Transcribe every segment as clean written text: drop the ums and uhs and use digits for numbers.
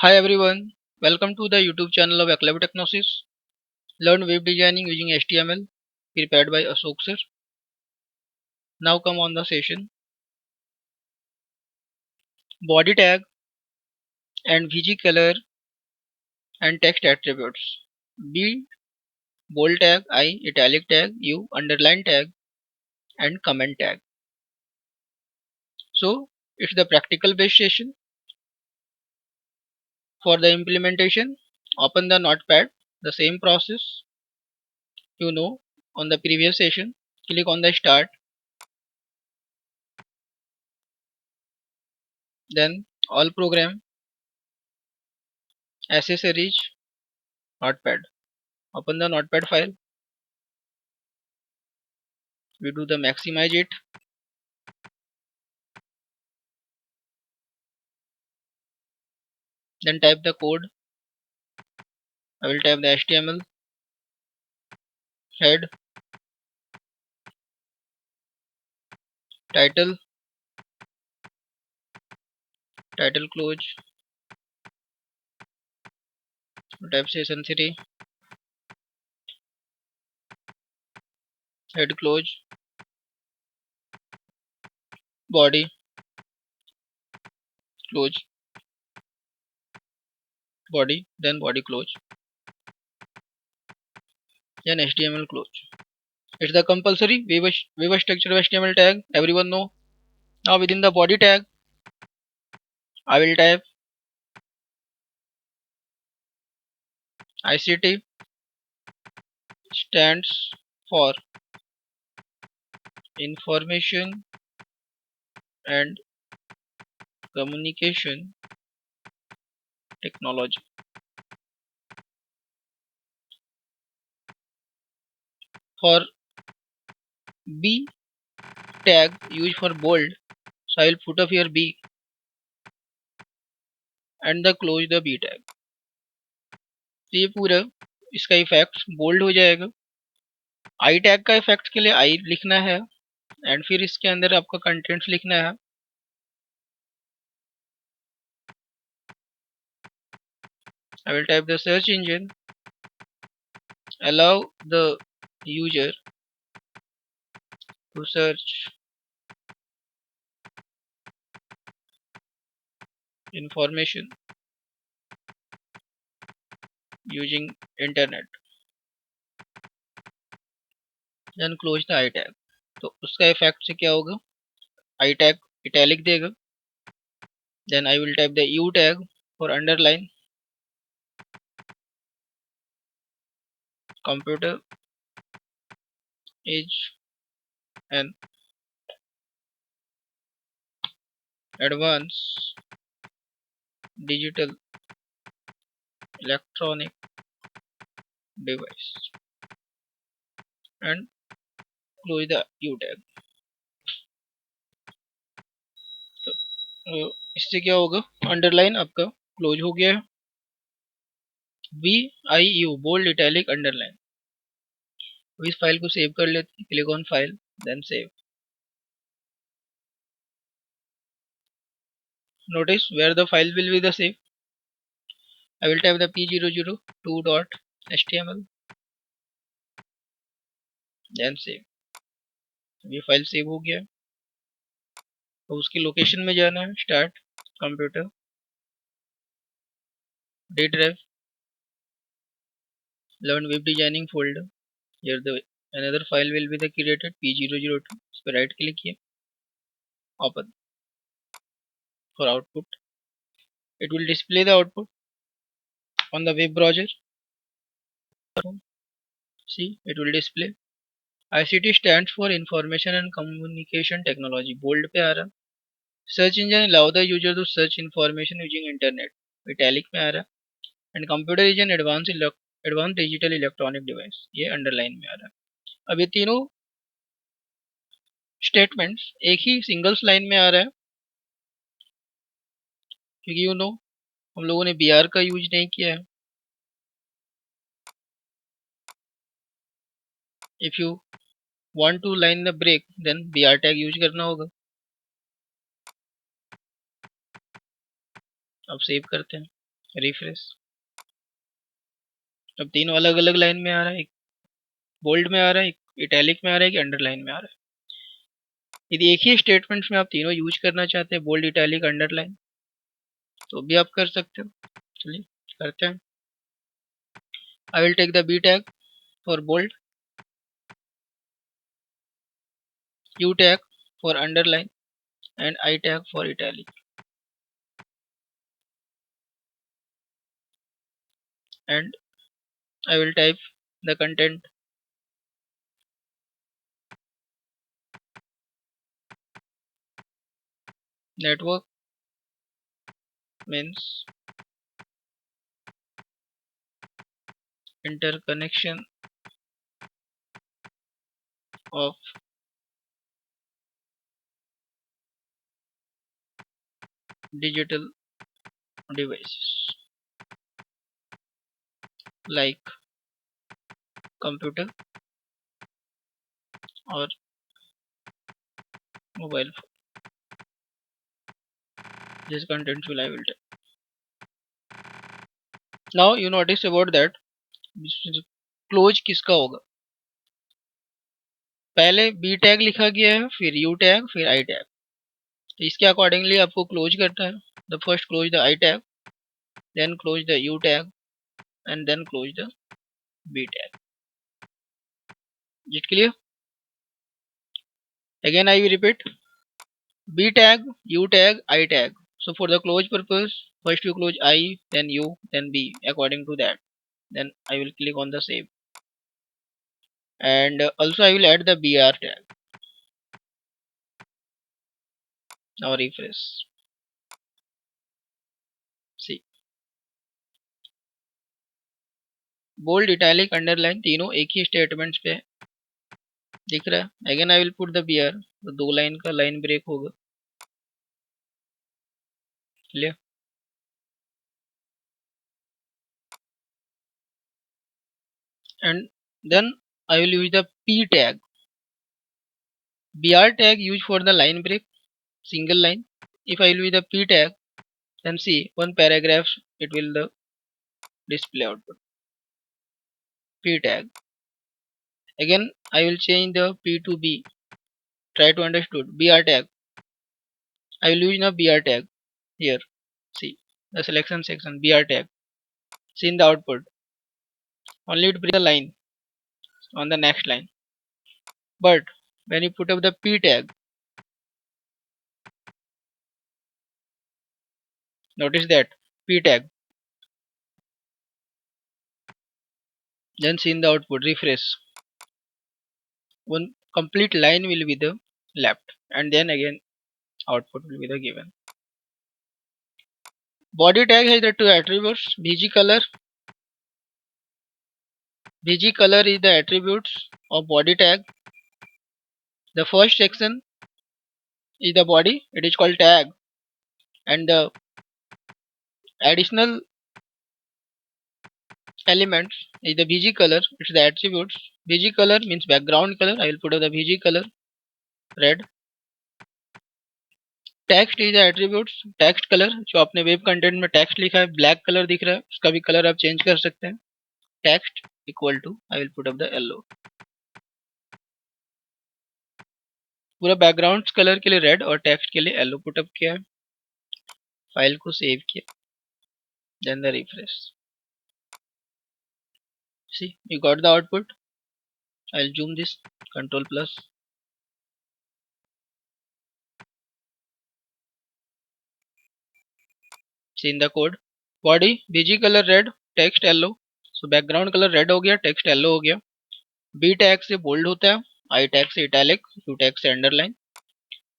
Hi everyone, welcome to the YouTube channel of Eklavya Technosys. Learn web designing using HTML, prepared by Ashok sir. Now come on the session. Body tag and VG color and text attributes. B bold tag, I italic tag, U underline tag and comment tag. So it's the practical based session. For the implementation, open the notepad, the same process on the previous session. Click on the start, then all program, accessories, notepad. Open the notepad file. We do the maximize it. Then type the code. I will type the HTML head, title, title close, type session 3, head close, body close, body, then body close, then HTML close. It's the compulsory Weaver structure of HTML tag. Everyone know. Now within the body tag, I will type ICT stands for Information and Communication Technology. For B tag used for bold, so I will put up here B and the close the B tag. तो ये पूरा इसका effect bold हो जाएगा. I tag का effect के लिए आई लिखना है एंड फिर इसके अंदर आपका कंटेंट्स लिखना है. I will type the search engine allow the user to search information using internet, then close the I tag. तो उसका इफेक्ट से क्या होगा, I tag italic देगा. Then I will type the U tag for underline, computer is an advanced digital electronic device and close the U tag. तो इससे क्या होगा, अंडरलाइन आपका क्लोज हो गया है. VIU bold italic underline. इस फाइल को सेव कर लेते हैं. Click on file then save. Notice where the file will be the save. I will type the p002.html then save. ये फाइल सेव हो गया. तो उसकी लोकेशन में जाना है, start computer D drive, learn web designing folder. Here the another file will be the created p002. इस पर राइट क्लिक किया, open for output. It will display the output on the web browser. See, it will display. ICT stands for Information and Communication Technology. Bold पे आ रहा. Search engine allow the user to search information using internet. Italic में आ रहा. And computer is an advanced digital electronic device. ये underline में आ रहा. अब ये तीनों स्टेटमेंट्स एक ही सिंगल्स लाइन में आ रहा है, क्योंकि हम लोगों ने BR का यूज नहीं किया है. If you want to line the break then BR tag use करना होगा. अब सेव करते हैं. रिफ्रेश। अब तीनों अलग अलग लाइन में आ रहा है, एक बोल्ड में आ रहा है, एक इटैलिक में आ रहा है, एक अंडरलाइन में आ रहा है। यदि एक ही स्टेटमेंट्स में आप तीनों यूज करना चाहते हैं, बोल्ड, इटैलिक, अंडरलाइन, तो भी आप कर सकते हो। चलिए करते हैं। I will take the B tag for bold, U tag for underline, and I tag for italic. And I will type the content. Network means interconnection of digital devices like computer or mobile phone. This content will I will type. Now you notice about that close किसका होगा। पहले B tag लिखा गया है, फिर you tag, फिर I tag. तो इसके अकॉर्डिंगली आपको क्लोज करना है। The first close the I tag, then close the U tag, and then close the B tag. It clear? Again I will repeat, B tag, U tag, I tag. So for the close purpose, first you close I, then U, then B, according to that. Then I will click on the save. And also I will add the BR tag. Now refresh. See, bold, italic, underline तीनों एक ही statements पे दिख रहा है। Again I will put the BR, तो दो line का line break होगा। Clear? And then I will use the P tag. BR tag used for the line break, single line. If I will use the P tag, then see one paragraph it will the display output. P tag. Again I will change the P to B. Try to understood. BR tag. I will use the BR tag here. See the selection section, BR tag. See in the output. Only it brings the line on the next line. But when you put up the P tag, notice that P tag. Then see in the output, refresh. One complete line will be the left, and then again output will be the given. Body tag has the two attributes, VG color. VG color is the attributes of body tag. The first section is the body, it is called tag, and the additional elements is the VG color, it's the attributes. VG color means background color. I will put up the VG color red. Text is attributes, text colour जो आपने web content में text लिखा है black colour दिख रहा है, उसका भी कलर आप चेंज कर सकते हैं। Text equal to I will put up the yellow. पूरा बैकग्राउंड कलर के लिए रेड और टेक्स्ट के लिए येलो पुटअप किया है। फाइल को सेव किया, then the refresh. See you got the output. I will zoom this, control plus. See in the code, body BG colour red, text yellow. So background colour red हो गया, text yellow हो गया। B tag से bold होता है, I tag से italic, you tag से underline.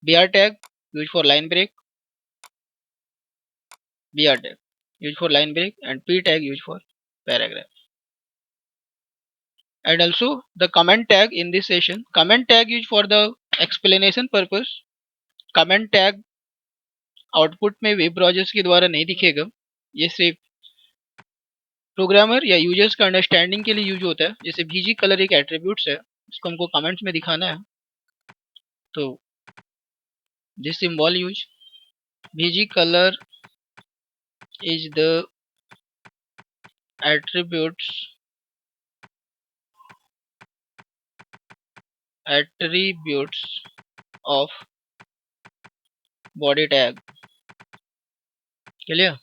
BR tag used for line break, BR tag used for line break, and P tag used for paragraph. And also the comment tag in this session. Comment tag used for the explanation purpose. Comment tag output में web browsers के द्वारा नहीं दिखेगा, ये सिर्फ programmer या users का understanding के लिए यूज होता है। जैसे VG कलर एक एट्रीब्यूट्स है, इसको हमको कमेंट्स में दिखाना है, तो this symbol use VG color is the attributes attributes of body tag. Clear?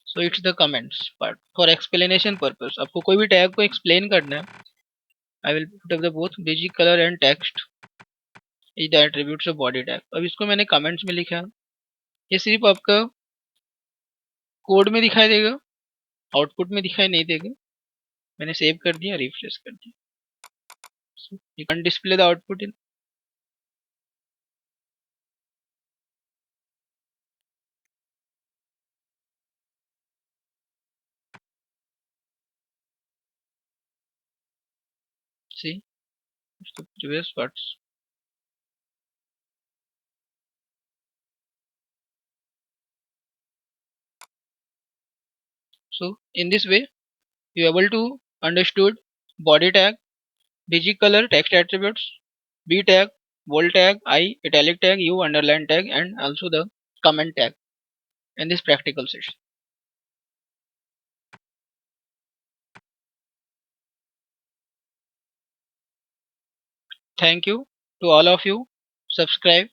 So it's the comments part for explanation purpose. आपको कोई भी tag को explain करना है, I will put up the both basic color and text is the attributes of body tag. अब इसको मैंने comments में लिखा है, ये सिर्फ आपका कोड में दिखाई देगा, आउटपुट में दिखाई नहीं देगा. मैंने सेव कर दिया, रिफ्रेश कर दिया. So you can display the output in. See, it's the previous parts. So in this way, you are able to understood body tag, basic color, text attributes, B tag, bold tag, I, italic tag, U, underline tag, and also the comment tag in this practical session. Thank you to all of you. Subscribe,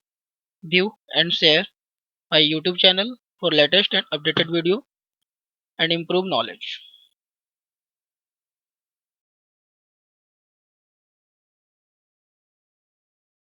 view, and share my YouTube channel for latest and updated video and improve knowledge.